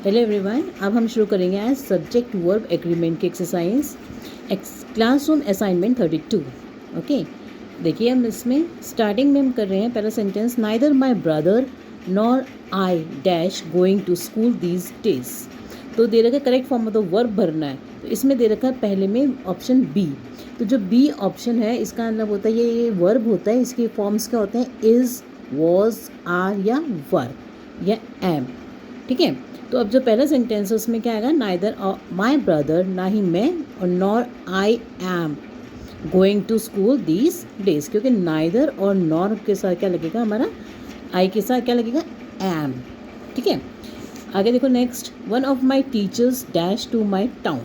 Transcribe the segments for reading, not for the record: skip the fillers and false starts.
Hello everyone, अब हम शुरू करेंगे आज सब्जेक्ट वर्ब एग्रीमेंट की एक्सरसाइज क्लासरूम असाइनमेंट 32। ओके, देखिए हम इसमें स्टार्टिंग में हम कर रहे हैं पहला sentence, neither my brother nor I dash going to school these days. तो दे रखा है करेक्ट फॉर्म में तो वर्ब भरना है, तो इसमें दे रखा है पहले में ऑप्शन बी। तो जो बी ऑप्शन है इसका मतलब होता है ये वर्ब होता है, इसके फॉर्म्स क्या होते हैं, इज़, वॉज, आर या वर या एम। ठीक है, तो अब जो पहला सेंटेंस है उसमें क्या आएगा, नाइदर माई ब्रदर, ना ही मैं, और nor I am going to school these days, क्योंकि नाइदर और नॉर के साथ क्या लगेगा, हमारा आई के साथ क्या लगेगा, एम। ठीक है, आगे देखो next, one of my teachers dash to my town.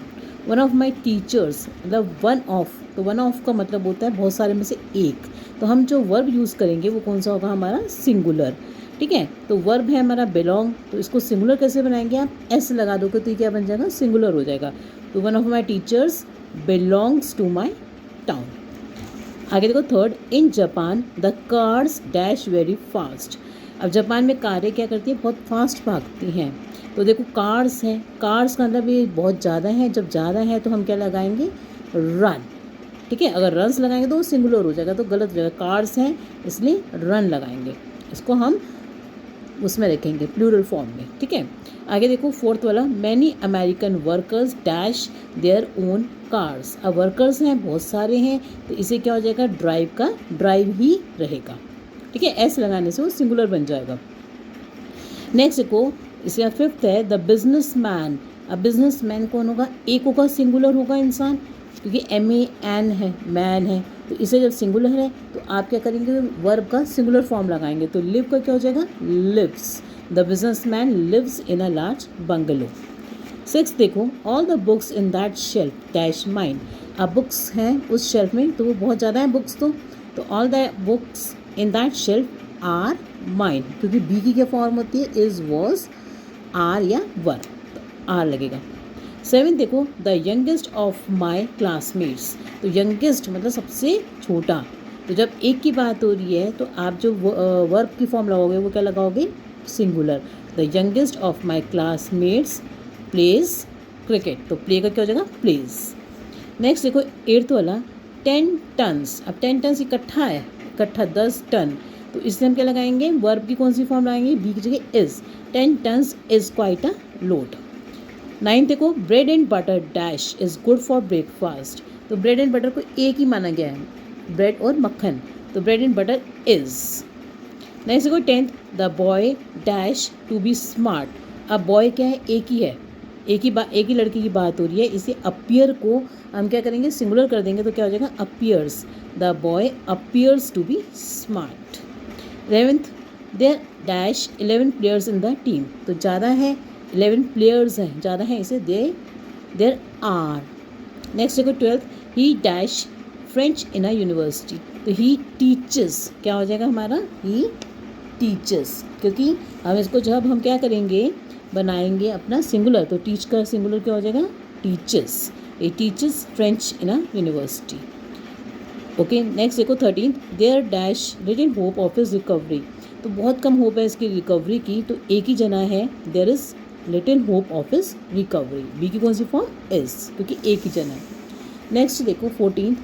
One of my teachers मतलब वन ऑफ, तो वन ऑफ का मतलब होता है बहुत सारे में से एक, तो हम जो वर्ब यूज़ करेंगे वो कौन सा होगा, हमारा सिंगुलर। ठीक है, तो वर्ब है हमारा बिलोंग, तो इसको सिंगुलर कैसे बनाएंगे, आप एस लगा दोगे तो ये क्या बन जाएगा, सिंगुलर हो जाएगा। तो one of my teachers belongs to my town. आगे देखो third, in Japan the cars dash very fast. अब जापान में कारें क्या करती हैं, बहुत फास्ट भागती हैं। तो देखो कार्स हैं, कार्स का मतलब ये बहुत ज़्यादा है, जब ज़्यादा है तो हम क्या लगाएंगे, रन। ठीक है, अगर रन्स लगाएंगे तो वो सिंगुलर हो जाएगा, तो गलत हो जाएगा, कार्स हैं इसलिए रन लगाएंगे, इसको हम उसमें रखेंगे प्लूरल फॉर्म में। ठीक है, आगे देखो फोर्थ वाला, many American workers dash their own cars. अब वर्कर्स हैं बहुत सारे हैं, तो इसे क्या हो जाएगा, ड्राइव का ड्राइव ही रहेगा। ठीक है, एस लगाने से वो सिंगुलर बन जाएगा। नेक्स्ट देखो इसका फिफ्थ है, द बिजनेस मैन। अब बिजनेस मैन कौन होगा, एक होगा, सिंगुलर होगा इंसान, क्योंकि MEN है, मैन है, तो इसे जब सिंगुलर है तो आप क्या करेंगे, वर्ब का सिंगुलर फॉर्म लगाएंगे, तो लिव का क्या हो जाएगा, lives. The business man lives in a large bungalow. Six देखो, all the books in that shelf dash mine. अब बुक्स हैं उस शेल्फ में, तो वो बहुत ज़्यादा है बुक्स, तो all the books in that shelf are mine, क्योंकि बी की क्या फॉर्म होती है, इज़, वॉज, आर या वर, तो आर लगेगा। सेवन देखो, the youngest of my classmates. तो यंगेस्ट मतलब सबसे छोटा, तो जब एक की बात हो रही है तो आप जो वर्ब की फॉर्म लगाओगे वो क्या लगाओगे, singular. The youngest of my classmates pledge cricket, तो प्ले का क्या हो जाएगा, प्लेज। नेक्स्ट देखो एट्थ वाला, 10 टन्स। अब 10 टन्स इकट्ठा है, इकट्ठा 10 टन, तो इसलिए हम क्या लगाएंगे, वर्ब की कौन सी फॉर्म लगाएंगे, बी की जगह is. 10 tons is quite a load. Ninth देखो, bread and butter dash is good for breakfast. तो ब्रेड एंड बटर को एक ही माना गया है, ब्रेड और मक्खन, तो bread and butter is. Next देखो tenth, the boy dash to be smart. अब बॉय क्या है, एक ही है, एक ही लड़की की बात हो रही है, इसे अपीयर को हम क्या करेंगे, सिंगुलर कर देंगे, तो क्या हो जाएगा, appears. The boy appears to be smart. 11th, there dash 11 players in the team. तो ज़्यादा है, 11 प्लेयर्स हैं, ज़्यादा हैं, इसे देयर आर। नेक्स्ट देखो 12th, he dash French in a university. तो ही टीचेस क्या हो जाएगा हमारा, ही टीचेस, क्योंकि हम इसको जब हम क्या करेंगे, बनाएंगे अपना सिंगुलर, तो टीच का सिंगुलर क्या हो जाएगा, teaches. He teaches French in a university. Okay, next देखो 13th, there dash little hope of his recovery. तो बहुत कम होप है इसकी रिकवरी की, तो एक ही जना है, there is little hope of his recovery. B की कौन सी फॉर्म, इज, क्योंकि एक ही जना है। नेक्स्ट देखो 14th,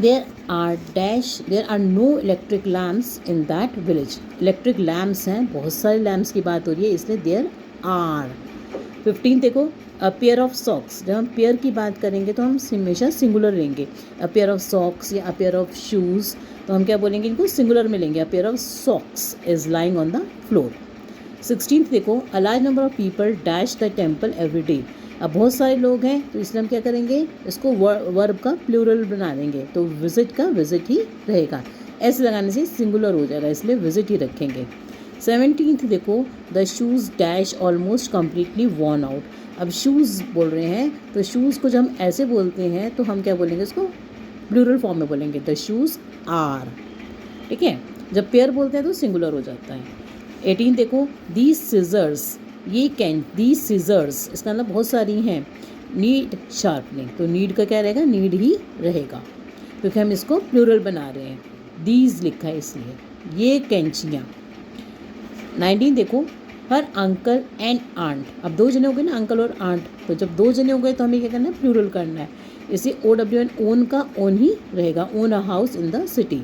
there are no electric lamps in that village. Electric lamps हैं, बहुत सारे लैम्प्स की बात हो रही है, इसलिए देयर आर। 15 देखो, अ पेयर ऑफ सॉक्स। जब हम पेयर की बात करेंगे तो हम हमेशा सिंगुलर लेंगे, अ पेयर ऑफ सॉक्स या अ पेयर ऑफ शूज़, तो हम क्या बोलेंगे, इनको सिंगुलर में लेंगे, a pair of socks is lying on the floor. 16th देखो, अ large number of people dash the temple every day. अब बहुत सारे लोग हैं, तो इसलिए हम क्या करेंगे, इसको वर्ब का प्लूरल बना देंगे, तो विजिट का विजिट ही रहेगा, ऐसे लगाने से सिंगुलर हो जाएगा, इसलिए विजिट ही रखेंगे। 17th देखो, the shoes dash almost completely worn out. अब शूज़ बोल रहे हैं, तो शूज़ को जब हम ऐसे बोलते हैं तो हम क्या बोलेंगे, इसको प्लूरल फॉर्म में बोलेंगे, द शूज़ आर। ठीक है, जब पेयर बोलते हैं तो सिंगुलर हो जाता है। 18 देखो, दीज सीजर्स, ये कैन, दीज सीजर्स इसका मतलब बहुत सारी हैं, नीड शार्पनिंग, तो नीड का क्या रहेगा, नीड ही रहेगा, क्योंकि हम इसको प्लूरल बना रहे हैं, दीज लिखा है इसलिए, ये कैंचियाँ। 19 देखो, हर अंकल एंड आंट। अब 2 जने हो गए ना, अंकल और आंट, तो जब 2 जने हो गए तो हमें क्या करना है, प्लूरल करना है। इसे OWN ओन का ओन ही रहेगा, own a house in the city.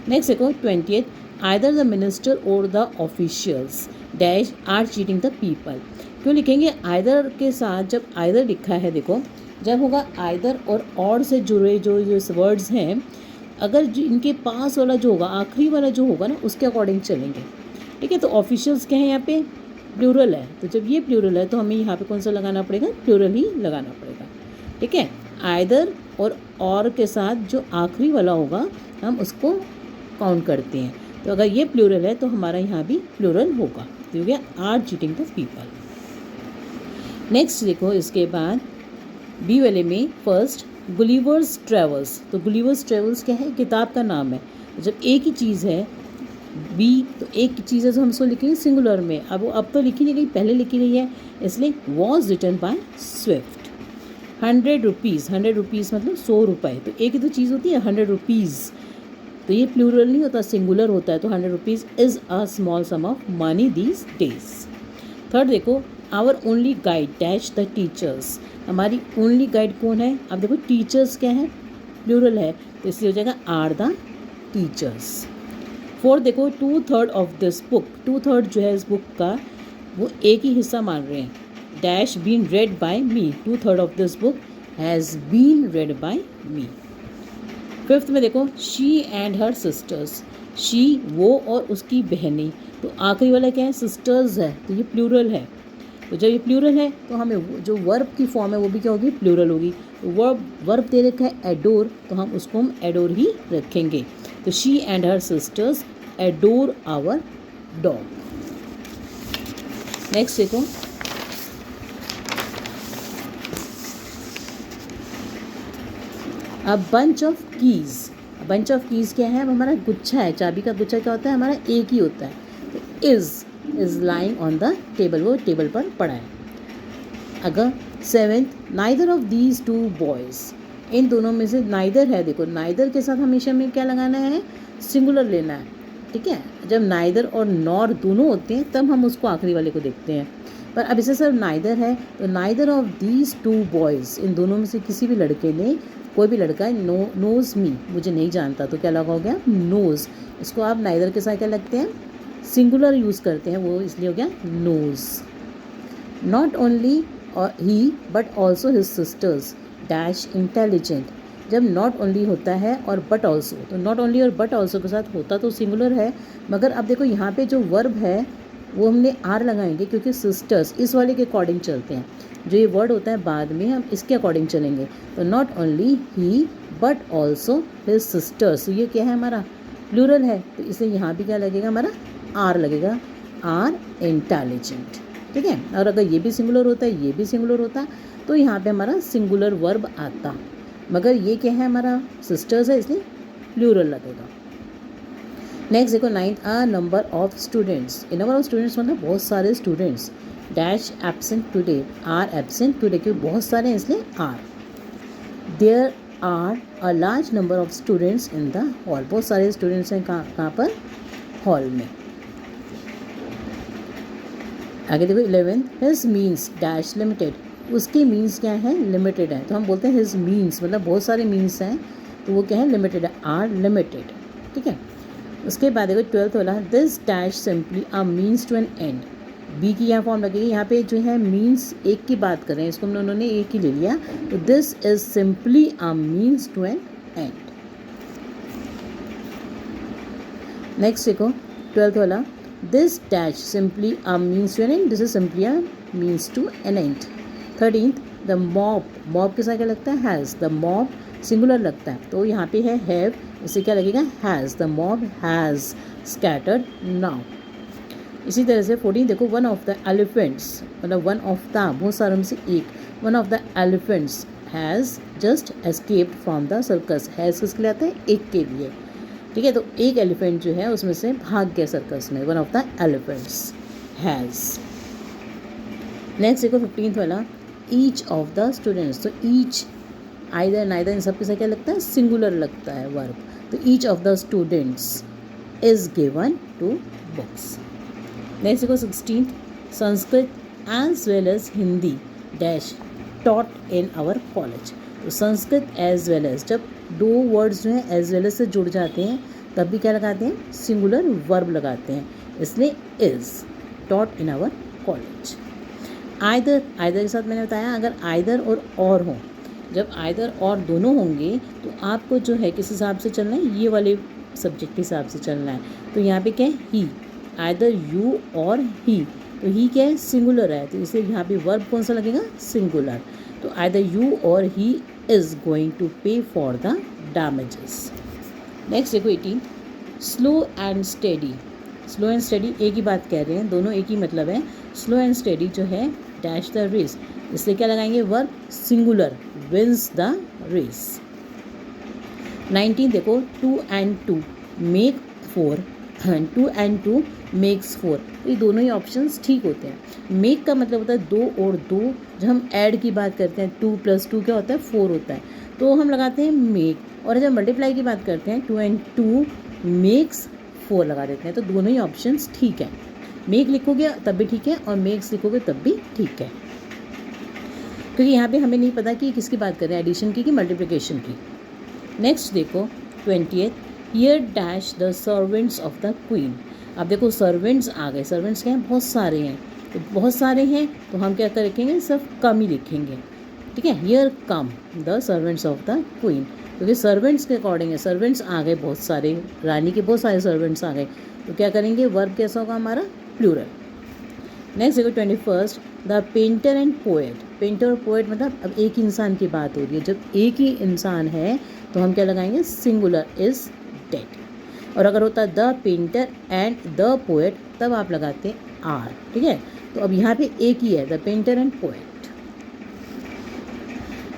Next देखो 20th, either the minister or the officials dash are cheating the people. क्यों लिखेंगे आइदर के साथ? जब आइदर लिखा है देखो, जब होगा आइदर और से जुड़े जो वर्ड्स हैं, अगर इनके पास वाला जो होगा, आखिरी वाला जो होगा ना, उसके अकॉर्डिंग चलेंगे। ठीक है, तो ऑफिशियल्स क्या है यहाँ पे, प्लूरल है, तो जब ये प्लूरल है तो हमें यहाँ पे कौन सा लगाना पड़ेगा, प्लूरल ही लगाना पड़ेगा। ठीक है, आइदर और के साथ जो आखिरी वाला होगा हम उसको काउंट करते हैं। तो अगर ये प्लूरल है तो हमारा यहाँ भी प्लूरल होगा, तो हो गया are cheating the people. Next देखो इसके बाद बी वाले में फर्स्ट गुलिवर्स ट्रेवल्स। तो गुलिवर्स ट्रेवल्स क्या है, किताब का नाम है। जब एक ही चीज़ है बी, तो एक चीज़ है तो हम उसको लिखेंगे सिंगुलर में। अब तो लिखी नहीं गई, पहले लिखी गई है, इसलिए was written by Swift. 100 rupees, 100 rupees मतलब 100 रुपये, तो एक ही तो चीज़ होती है 100 रुपीज़, तो ये प्लूरल नहीं होता, सिंगुलर होता है। तो 100 rupees is a small sum of money these days. Third देखो our only guide dash the teachers. हमारी ओनली गाइड कौन है? अब देखो टीचर्स क्या है, प्लूरल है, तो इसलिए हो जाएगा आर द टीचर्स। फोर्थ देखो 2/3 ऑफ दिस बुक। 2/3 जो है इस बुक का वो एक ही हिस्सा मान रहे हैं, dash been read by me. 2/3 of this book has been read by me. Fifth में देखो she and her sisters. She वो और उसकी बहनें, तो आखिरी वाला क्या है, सिस्टर्स है, तो ये प्लूरल है। तो जब ये प्लूरल है तो हमें जो वर्ब की फॉर्म है वो भी क्या होगी, प्लूरल होगी। तो वर्ब दे रखा है एडोर, तो हम उसको हम एडोर ही रखेंगे। तो she and her sisters adore our dog. Next देखो a bunch of keys. Bunch of keys क्या है, अब हमारा गुच्छा है, चाबी का गुच्छा क्या होता है, हमारा एक ही होता है। तो is lying on the table, वो टेबल पर पड़ा है। अगर 7th neither of these 2 boys, इन दोनों में से नाइदर है, देखो नाइदर के साथ हमेशा में क्या लगाना है, सिंगुलर लेना है। ठीक है, जब नाइदर और नॉर दोनों होते हैं तब हम उसको आखिरी वाले को देखते हैं, पर अब इसे सिर्फ नाइदर है, तो नाइदर ऑफ दीज 2 बॉयज़, इन दोनों में से किसी भी लड़के ने, कोई भी लड़का नोज़ मी, मुझे नहीं जानता, तो क्या लगा हो गया, नोज़। इसको आप नाइदर के साथ क्या लगते हैं, सिंगुलर यूज़ करते हैं, वो इसलिए हो गया knows. Not only he but also his sisters dash intelligent. जब नॉट ओनली होता है और बट ऑल्सो, तो नॉट ओनली और बट ऑल्सो के साथ होता तो सिंगुलर है, मगर अब देखो यहाँ पे जो वर्ब है वो हमने आर लगाएंगे, क्योंकि सिस्टर्स इस वाले के अकॉर्डिंग चलते हैं। जो ये वर्ड होता है बाद में हम इसके अकॉर्डिंग चलेंगे। तो not only he but also his sisters, तो ये क्या है, हमारा प्लूरल है, तो इसलिए यहाँ भी क्या लगेगा, हमारा आर लगेगा, आर इंटेलिजेंट। ठीक है, और अगर ये भी सिंगुलर होता है, ये भी सिंगुलर होता, तो यहाँ पे हमारा सिंगुलर वर्ब आता, मगर ये क्या है, हमारा सिस्टर्स है, इसलिए प्लूरल लगेगा। नेक्स्ट देखो 9th a number of students. Number of students मतलब बहुत सारे students, dash absent today, are absent today, क्योंकि बहुत सारे हैं इसलिए are. There are a large number of students in the hall. बहुत सारे स्टूडेंट्स हैं कहाँ पर, हॉल में। आगे देखो 11th his means dash limited. उसके मीन्स क्या है, लिमिटेड है, तो हम बोलते हैं हिज मीन्स मतलब बहुत सारे मीन्स हैं, तो वो क्या है, लिमिटेड है, आर लिमिटेड। ठीक है, उसके बाद देखो 12th वाला, this dash simply a means to an end. B की यहाँ फॉर्म लगेगी, यहाँ पे जो है मीन्स एक की बात कर रहे हैं, इसको उन्होंने एक ही ले लिया, तो this is simply a means to an end. Next देखो 12th वाला, this dash simply a means to an end, this is simply a means to an end. 13th the mob, mob के साथ क्या लगता है, हैज़। द मॉब सिंगुलर लगता है, तो यहाँ पे है हैव, इससे क्या लगेगा, has. The mob has scattered now. इसी तरह से 14 देखो, वन ऑफ द एलिफेंट्स मतलब वन ऑफ द, बहुत सारों में से एक, one of the elephants has just escaped from the circus. Has किसके लिए आता है, एक के लिए। ठीक है, तो एक एलिफेंट जो है उसमें से भाग गया सर्कस में, one of the elephants has. Next देखो 15th वाला, ईच ऑफ द स्टूडेंट्स। तो ईच, आइदर, नाइदर, इन सब के साथ क्या लगता है, सिंगुलर लगता है वर्ब, तो each of the students is given two books. Next देखो 16th Sanskrit as well as Hindi dash taught in our college. तो संस्कृत एज वेल एज, जब दो वर्ड्स जो हैं एज वेल एज से जुड़ जाते हैं तब भी क्या लगाते हैं, सिंगुलर वर्ब लगाते हैं, इसलिए is taught in our college. Either, either के साथ मैंने बताया अगर आइदर और हो, जब आइदर और दोनों होंगे तो आपको जो है किस हिसाब से चलना है, ये वाले सब्जेक्ट के हिसाब से चलना है। तो यहाँ पे क्या है, ही, आइदर यू और ही, तो ही क्या है, सिंगुलर है, तो इसलिए यहाँ पे वर्ब कौन सा लगेगा, सिंगुलर। तो आइदर यू और ही इज़ गोइंग टू पे फॉर द डैमेजेस। नेक्स्ट देखो 18, slow and steady. Slow and study एक ही बात कह रहे हैं, दोनों एक ही मतलब है। स्लो एंड स्टडी जो है डैश द रेस, इसलिए क्या लगाएंगे, verb singular, wins the race. 19 देखो, 2 and 2 मेक 4, 2 and 2 मेक्स 4, ये दोनों ही ऑप्शंस ठीक होते हैं। मेक का मतलब होता है दो और दो, जब हम ऐड की बात करते हैं 2 + 2 क्या होता है, 4 होता है, तो हम लगाते हैं मेक। और जब मल्टीप्लाई की बात करते हैं 2 and 2 मेक्स 4 लगा देते हैं, तो दोनों ही ऑप्शंस ठीक है। मेक लिखोगे तब भी ठीक है और मेक्स लिखोगे तब भी ठीक है, क्योंकि यहाँ पे हमें नहीं पता कि किसकी बात कर रहे हैं, एडिशन की कि मल्टीप्लिकेशन की। नेक्स्ट देखो 20th, here dash the servants of the queen. अब देखो सर्वेंट्स आ गए, सर्वेंट्स क्या हैं, बहुत सारे हैं, तो बहुत सारे हैं तो हम क्या कर रखेंगे, सिर्फ कम ही लिखेंगे, ठीक है। Here come the servants of the queen, क्योंकि सर्वेंट्स के अकॉर्डिंग है, सर्वेंट्स आ गए बहुत सारे, रानी के बहुत सारे सर्वेंट्स आ गए, तो क्या करेंगे, वर्ब कैसा होगा हमारा, प्लूरल। नेक्स्ट देखो 21st, the painter and poet. Painter और पोएट मतलब अब एक ही इंसान की बात हो रही है, जब एक ही इंसान है तो हम क्या लगाएंगे, सिंगुलर, इज डेड। और अगर होता the painter and the poet तब आप लगाते आर, ठीक है। तो अब यहाँ पे एक ही है, the painter and poet.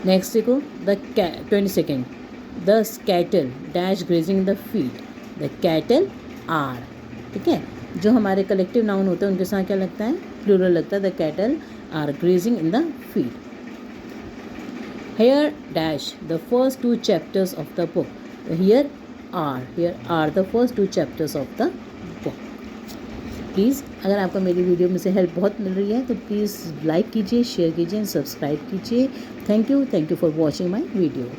Next देखो the 22nd, the cattle dash grazing in the field. The cattle are, ठीक है। जो हमारे कलेक्टिव नाउन होते हैं उनके साथ क्या लगता है, प्लूरल लगता है, the cattle are grazing in the field. Here dash the first 2 chapters of the book. Here are the first 2 chapters of the book. Please अगर आपको मेरी वीडियो में से हेल्प बहुत मिल रही है तो प्लीज़ लाइक कीजिए, शेयर कीजिए, सब्सक्राइब कीजिए। Thank you for watching my video.